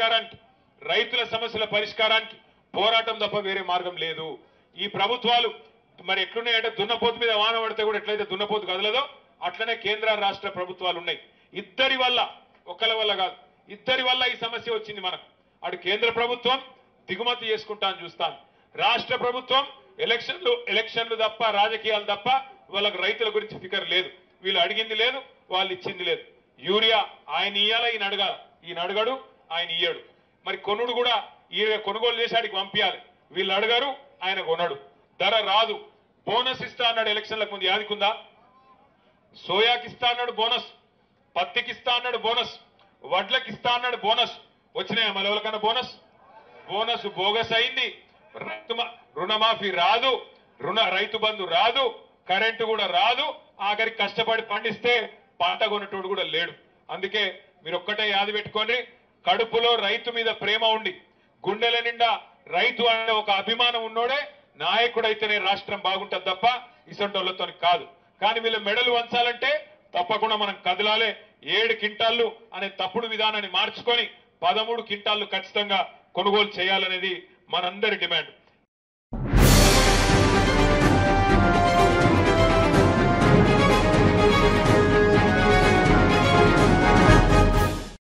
పరిష్కారానికి రైతుల సమస్యల పరిష్కారానికి పోరాటం తప్ప వేరే మార్గం లేదు. ఈ ప్రభుత్వాలు మరి ఎట్లున్నాయంటే దున్నపోతు మీద వాన పడితే కూడా ఎట్లయితే దున్నపోతు కదలదో అట్లనే కేంద్ర రాష్ట్ర ప్రభుత్వాలు ఉన్నాయి. ఇద్దరి వల్ల, ఒకళ్ళ వల్ల కాదు, ఇద్దరి వల్ల ఈ సమస్య వచ్చింది మనకు. అటు కేంద్ర ప్రభుత్వం దిగుమతి చేసుకుంటాను చూస్తాను, రాష్ట్ర ప్రభుత్వం ఎలక్షన్లు తప్ప రాజకీయాలు తప్ప వాళ్ళకు రైతుల గురించి ఫికర్ లేదు. వీళ్ళు అడిగింది లేదు, వాళ్ళు ఇచ్చింది లేదు. యూరియా ఆయన ఇయ్యాల, ఈయన అడగాల, ఈయన అడగడు, ఆయన ఇయ్యడు. మరి కొనుడు కూడా ఈయన కొనుగోలు చేసి ఆడికి పంపించాలి, వీళ్ళు అడగరు, ఆయన కొనడు. ధర రాదు. బోనస్ ఇస్తా అన్నాడు ఎలక్షన్లకు ముందు, యాదికుందా? సోయాకి ఇస్తా అన్నాడు బోనస్, పత్తికి ఇస్తా అన్నాడు బోనస్, వడ్లకి ఇస్తా అన్నాడు బోనస్. వచ్చినాయా మన ఎవరికన్నా బోనస్? బోనస్ బోగస్ అయింది. రుణమాఫీ రాదు, రైతు బంధు రాదు, కరెంటు కూడా రాదు. ఆఖరికి కష్టపడి పండిస్తే పంట కొనేటోడు కూడా లేడు. అందుకే మీరు ఒక్కటే యాది పెట్టుకోండి, కడుపులో రైతు మీద ప్రేమ ఉండి గుండెల నిండా రైతు అనే ఒక అభిమానం ఉన్నోడే నాయకుడైతేనే రాష్ట్రం బాగుంటుంది తప్ప ఇసంటోళ్లతో కాదు. కానీ వీళ్ళు మెడలు వంచాలంటే తప్పకుండా మనం కదలాలే. 7 క్వింటాళ్ళు అనే తప్పుడు విధానాన్ని మార్చుకొని 13 క్వింటాళ్ళు ఖచ్చితంగా కొనుగోలు చేయాలనేది మనందరి డిమాండ్.